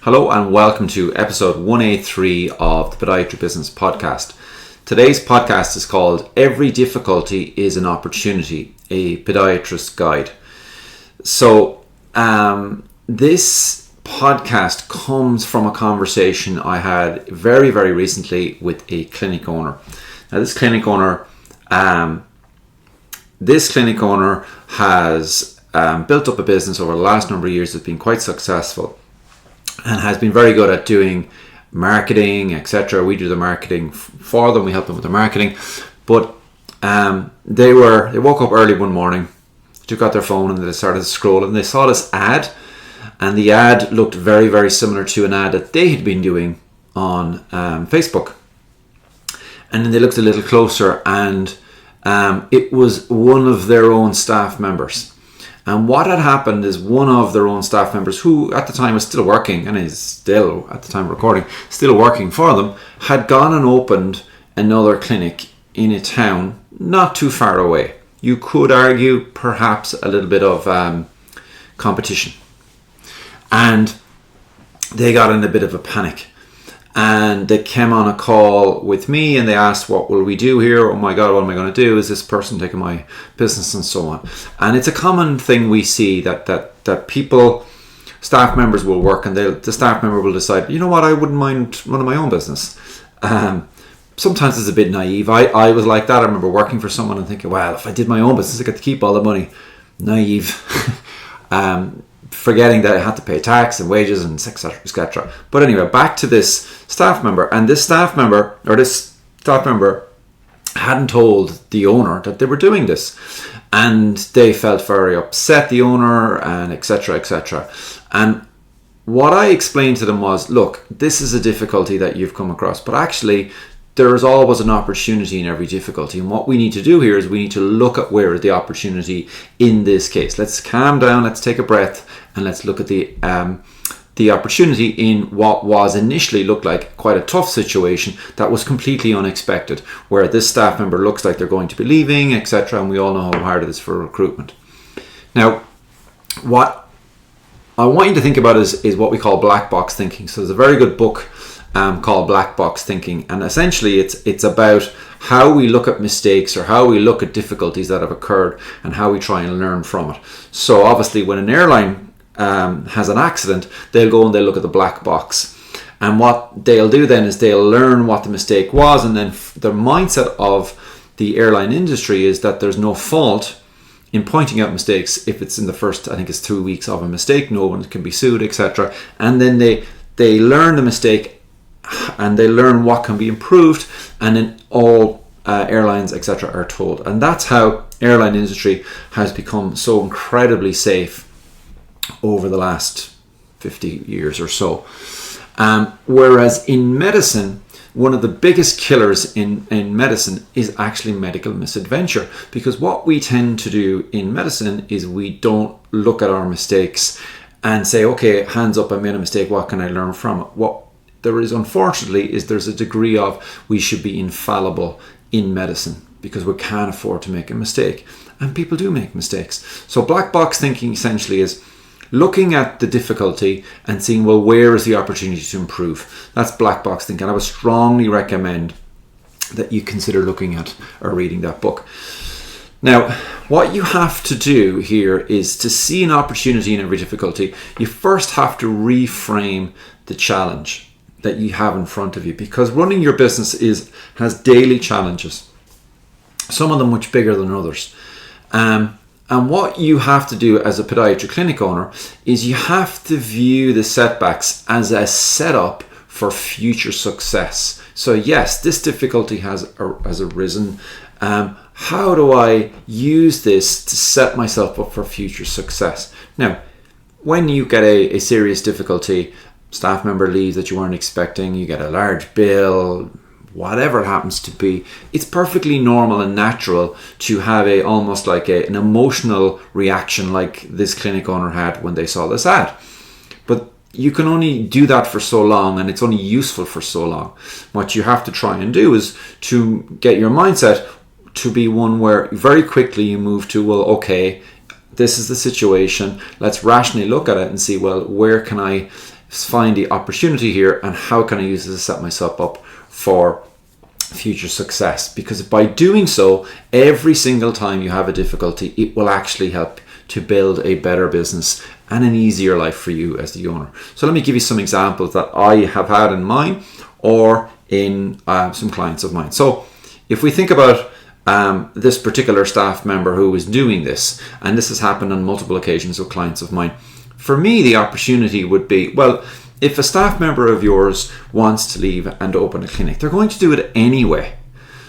Hello and welcome to episode 183 of the Podiatry Business Podcast. Today's podcast is called Every Difficulty is an Opportunity, a Podiatrist Guide. So this podcast comes from a conversation I had very, very recently with a clinic owner. Now this clinic owner has built up a business over the last number of years that's been quite successful and has been very good at doing marketing, etc. We do the marketing for them, we help them with the marketing. But they woke up early one morning, took out their phone and they started to scroll and they saw this ad, and the ad looked very, very similar to an ad that they had been doing on Facebook. And then they looked a little closer and it was one of their own staff members. And what had happened is one of their own staff members, who at the time was still working, and is still, at the time of recording, still working for them, had gone and opened another clinic in a town not too far away. You could argue perhaps a little bit of competition. And they got in a bit of a panic. And they came on a call with me and they asked, what will we do here? Oh my God, what am I going to do? Is this person taking my business and so on? And it's a common thing we see that people, staff members will work and the staff member will decide, you know what, I wouldn't mind running my own business. Sometimes it's a bit naive. I was like that. I remember working for someone and thinking, well, if I did my own business, I get to keep all the money. Naive. Forgetting that I had to pay tax and wages and etc., etc. But anyway, back to this staff member, and this staff member hadn't told the owner that they were doing this, and they felt very upset, the owner, and etc., etc. And what I explained to them was, look, this is a difficulty that you've come across, but actually there is always an opportunity in every difficulty. And what we need to do here is we need to look at where is the opportunity in this case. Let's calm down, let's take a breath, and let's look at the opportunity in what was initially looked like quite a tough situation that was completely unexpected, where this staff member looks like they're going to be leaving, etc. And we all know how hard it is for recruitment. Now, what I want you to think about is what we call black box thinking. So there's a very good book called Black Box Thinking, and essentially it's about how we look at mistakes or how we look at difficulties that have occurred and how we try and learn from it. So obviously when an airline has an accident, they'll go and they'll look at the black box, and what they'll do then is they'll learn what the mistake was, and then the mindset of the airline industry is that there's no fault in pointing out mistakes. If it's in the first, I think it's 2 weeks of a mistake, no one can be sued, etc. And then they learn the mistake and they learn what can be improved, and then all airlines, etc. are told. And that's how airline industry has become so incredibly safe over the last 50 years or so. Whereas in medicine, one of the biggest killers in medicine is actually medical misadventure, because what we tend to do in medicine is we don't look at our mistakes and say, okay, hands up, I made a mistake, what can I learn from it? What there is, unfortunately, is there's a degree of we should be infallible in medicine because we can't afford to make a mistake. And people do make mistakes. So black box thinking essentially is looking at the difficulty and seeing, well, where is the opportunity to improve? That's black box thinking. I would strongly recommend that you consider looking at or reading that book. Now, what you have to do here is to see an opportunity in every difficulty. You first have to reframe the challenge that you have in front of you, because running your business has daily challenges, some of them much bigger than others. And what you have to do as a podiatry clinic owner is you have to view the setbacks as a setup for future success. So yes, this difficulty has arisen. How do I use this to set myself up for future success? Now, when you get a serious difficulty, staff member leaves that you weren't expecting, you get a large bill, whatever it happens to be, it's perfectly normal and natural to have almost like an emotional reaction like this clinic owner had when they saw this ad. But you can only do that for so long, and it's only useful for so long. What you have to try and do is to get your mindset to be one where very quickly you move to, well, okay, this is the situation. Let's rationally look at it and see, well, where can I find the opportunity here and how can I use this to set myself up for future success. Because by doing so, every single time you have a difficulty, it will actually help to build a better business and an easier life for you as the owner. So let me give you some examples that I have had in mine or in some clients of mine. So if we think about this particular staff member who is doing this, and this has happened on multiple occasions with clients of mine, for me the opportunity would be, well, if a staff member of yours wants to leave and open a clinic, they're going to do it anyway.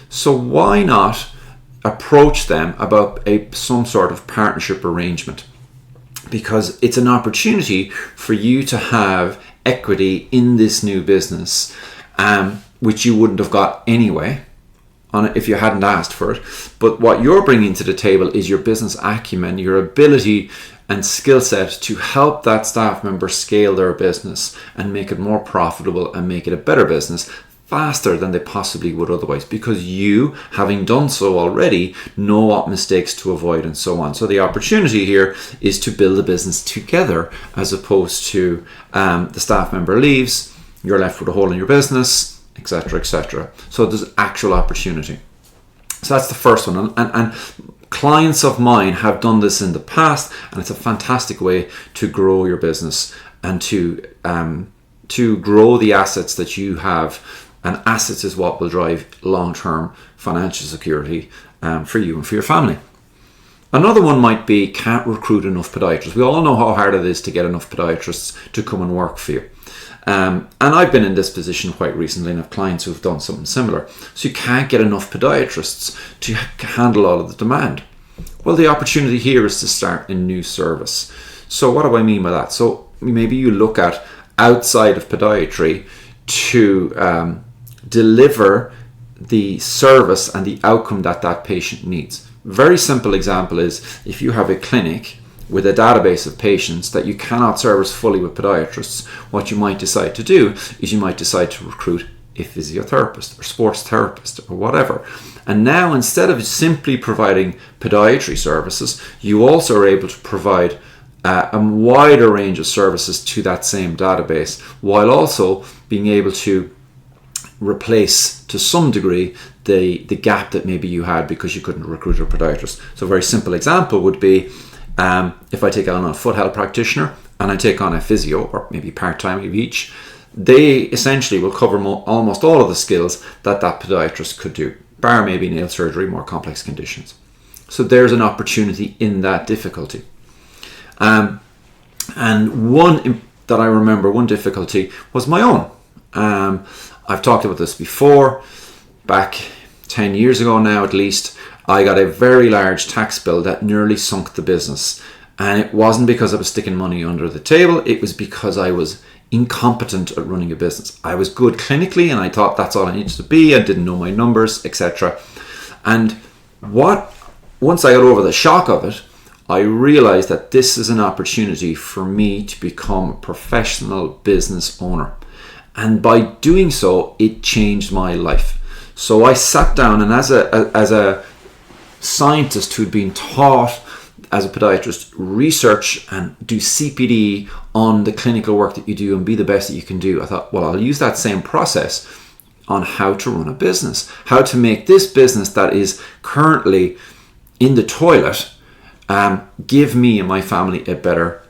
So why not approach them about some sort of partnership arrangement? Because it's an opportunity for you to have equity in this new business, which you wouldn't have got anyway on it if you hadn't asked for it. But what you're bringing to the table is your business acumen, your ability and skill set to help that staff member scale their business and make it more profitable and make it a better business faster than they possibly would otherwise, because you, having done so already, know what mistakes to avoid and so on. So the opportunity here is to build a business together, as opposed to the staff member leaves, you're left with a hole in your business, etc., etc. So there's actual opportunity. So that's the first one, and clients of mine have done this in the past, and it's a fantastic way to grow your business and to grow the assets that you have. And assets is what will drive long-term financial security for you and for your family. Another one might be, can't recruit enough podiatrists. We all know how hard it is to get enough podiatrists to come and work for you. And I've been in this position quite recently and have clients who've done something similar. So you can't get enough podiatrists to handle all of the demand. Well, the opportunity here is to start a new service. So what do I mean by that? So maybe you look at outside of podiatry to deliver the service and the outcome that patient needs. Very simple example is, if you have a clinic with a database of patients that you cannot service fully with podiatrists, what you might decide to do is you might decide to recruit a physiotherapist or sports therapist or whatever. And now, instead of simply providing podiatry services, you also are able to provide a wider range of services to that same database, while also being able to replace to some degree the gap that maybe you had because you couldn't recruit a podiatrist. So a very simple example would be, if I take on a foot health practitioner and I take on a physio, or maybe part-time of each, they essentially will cover almost all of the skills that podiatrist could do, bar maybe nail surgery, more complex conditions. So there's an opportunity in that difficulty. And one that I remember, one difficulty was my own. I've talked about this before. Back 10 years ago now at least, I got a very large tax bill that nearly sunk the business. And it wasn't because I was sticking money under the table, it was because I was incompetent at running a business. I was good clinically and I thought that's all I needed to be. I didn't know my numbers, etc. And once I got over the shock of it, I realized that this is an opportunity for me to become a professional business owner. And by doing so, it changed my life. So I sat down, and as a scientist who'd been taught as a podiatrist, research and do CPD on the clinical work that you do and be the best that you can do, I thought, well, I'll use that same process on how to run a business, how to make this business that is currently in the toilet give me and my family a better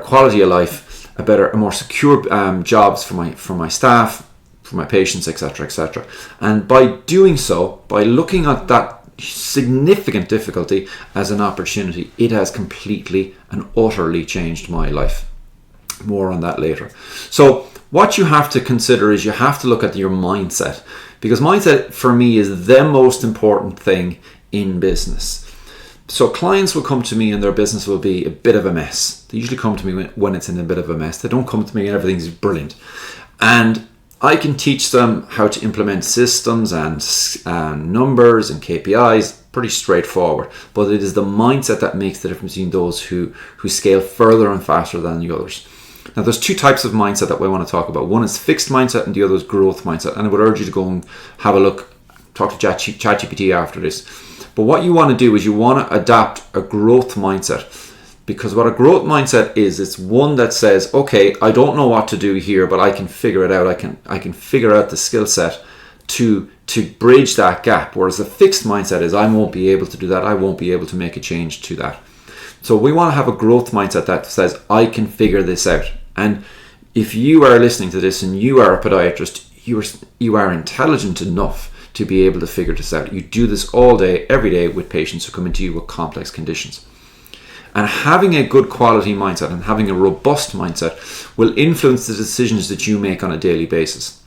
quality of life, a more secure jobs for my staff, for my patients, etc., etc. And by doing so, by looking at that significant difficulty as an opportunity, it has completely and utterly changed my life. More on that later. So what you have to consider is you have to look at your mindset, because mindset for me is the most important thing in business. So clients will come to me and their business will be a bit of a mess. They usually come to me when it's in a bit of a mess. They don't come to me and everything's brilliant. And I can teach them how to implement systems and numbers and KPIs, pretty straightforward. But it is the mindset that makes the difference between those who scale further and faster than the others. Now, there's two types of mindset that we want to talk about. One is fixed mindset and the other is growth mindset. And I would urge you to go and have a look, talk to ChatGPT after this. But what you want to do is you want to adapt a growth mindset. Because what a growth mindset is, it's one that says, okay, I don't know what to do here, but I can figure it out. I can figure out the skill set to bridge that gap. Whereas a fixed mindset is, I won't be able to do that. I won't be able to make a change to that. So we want to have a growth mindset that says, I can figure this out. And if you are listening to this and you are a podiatrist, you are intelligent enough to be able to figure this out. You do this all day, every day with patients who come into you with complex conditions. And having a good quality mindset and having a robust mindset will influence the decisions that you make on a daily basis.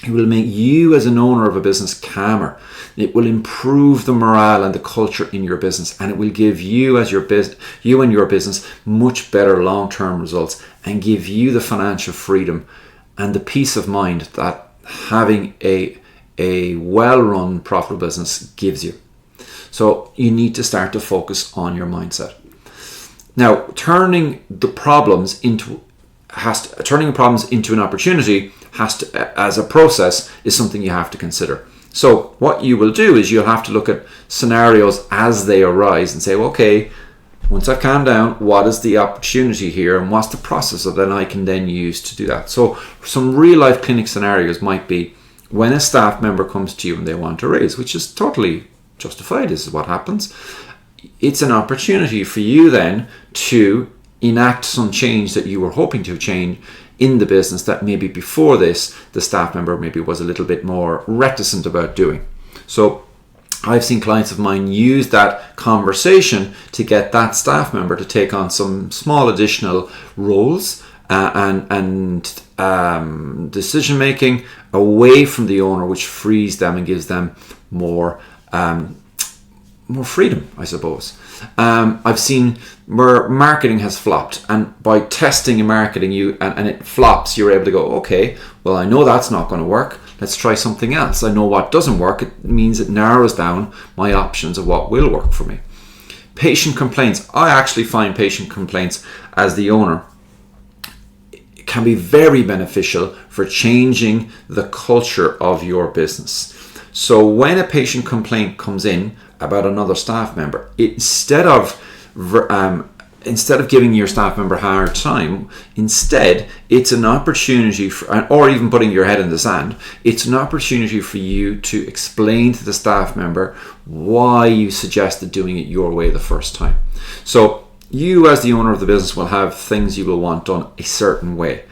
It will make you as an owner of a business calmer. It will improve the morale and the culture in your business, and it will give you and your business much better long-term results and give you the financial freedom and the peace of mind that having a well-run, profitable business gives you. So you need to start to focus on your mindset. Now, turning problems into an opportunity as a process is something you have to consider. So what you will do is you'll have to look at scenarios as they arise and say, well, okay, once I've calmed down, what is the opportunity here and what's the process that I can then use to do that? So some real life clinic scenarios might be when a staff member comes to you and they want a raise, which is totally justified. This is what happens. It's an opportunity for you then to enact some change that you were hoping to change in the business that maybe before this, the staff member maybe was a little bit more reticent about doing. So I've seen clients of mine use that conversation to get that staff member to take on some small additional roles and decision making away from the owner, which frees them and gives them more freedom, I suppose. I've seen where marketing has flopped, and by testing and marketing and it flops, you're able to go, okay, well, I know that's not going to work. Let's try something else. I know what doesn't work. It means it narrows down my options of what will work for me. Patient complaints. I actually find patient complaints as the owner can be very beneficial for changing the culture of your business. So when a patient complaint comes in about another staff member, instead of giving your staff member a hard time, instead it's an opportunity or even putting your head in the sand, it's an opportunity for you to explain to the staff member why you suggested doing it your way the first time. So you as the owner of the business will have things you will want done a certain way,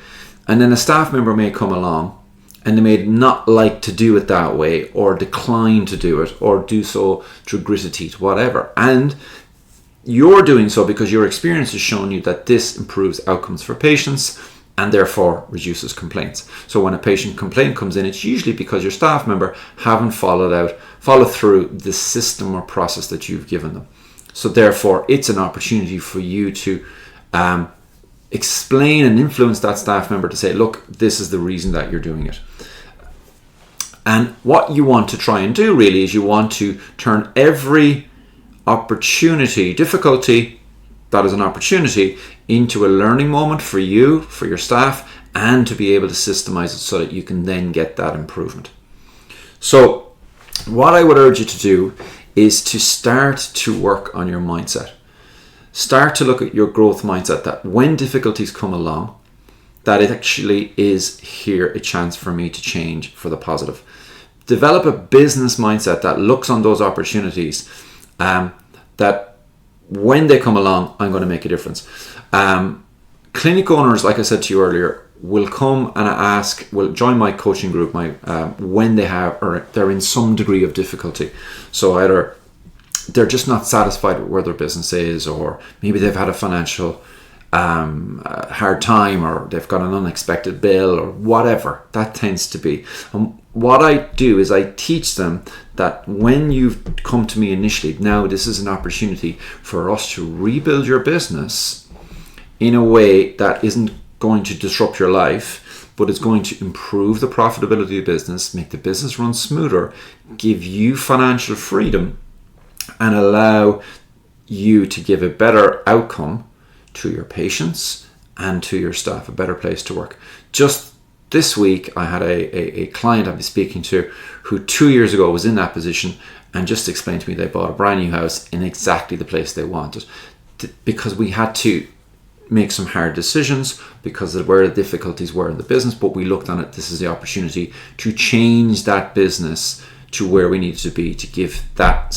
and then a staff member may come along and they may not like to do it that way, or decline to do it, or do so through gritted teeth, whatever. And you're doing so because your experience has shown you that this improves outcomes for patients and therefore reduces complaints. So when a patient complaint comes in, it's usually because your staff member haven't followed through the system or process that you've given them. So therefore, it's an opportunity for you to explain and influence that staff member to say, look, this is the reason that you're doing it. And what you want to try and do really is you want to turn every difficulty that is an opportunity into a learning moment for you, for your staff, and to be able to systemize it so that you can then get that improvement. So what I would urge you to do is to start to work on your mindset. Start to look at your growth mindset, that when difficulties come along, that it actually is here a chance for me to change for the positive. Develop a business mindset that looks on those opportunities, that when they come along, I'm going to make a difference. Clinic owners, like I said to you earlier, will come and will join my coaching group when they're in some degree of difficulty. So either they're just not satisfied with where their business is, or maybe they've had a financial hard time, or they've got an unexpected bill, or whatever that tends to be. And what I do is I teach them that when you've come to me initially, now this is an opportunity for us to rebuild your business in a way that isn't going to disrupt your life, but it's going to improve the profitability of the business, make the business run smoother, give you financial freedom, and allow you to give a better outcome to your patients and to your staff, a better place to work. Just this week, I had a client I've been speaking to who 2 years ago was in that position and just explained to me they bought a brand new house in exactly the place they wanted. because we had to make some hard decisions because of where the difficulties were in the business, but we looked on it, this is the opportunity to change that business to where we needed to be to give that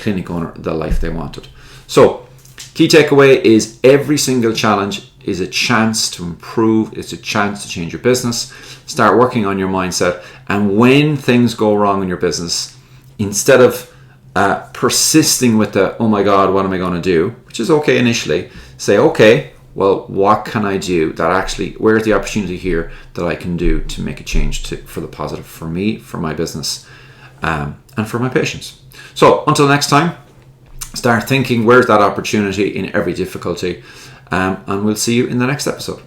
clinic owner the life they wanted. So key takeaway is every single challenge is a chance to improve. It's a chance to change your business. Start working on your mindset. And when things go wrong in your business, instead of persisting with the, oh my God, what am I going to do? Which is okay initially. Say, okay, well, what can I do that actually, where's the opportunity here that I can do to make a change for the positive for me, for my business, and for my patients. So until next time, start thinking, where's that opportunity in every difficulty? And we'll see you in the next episode.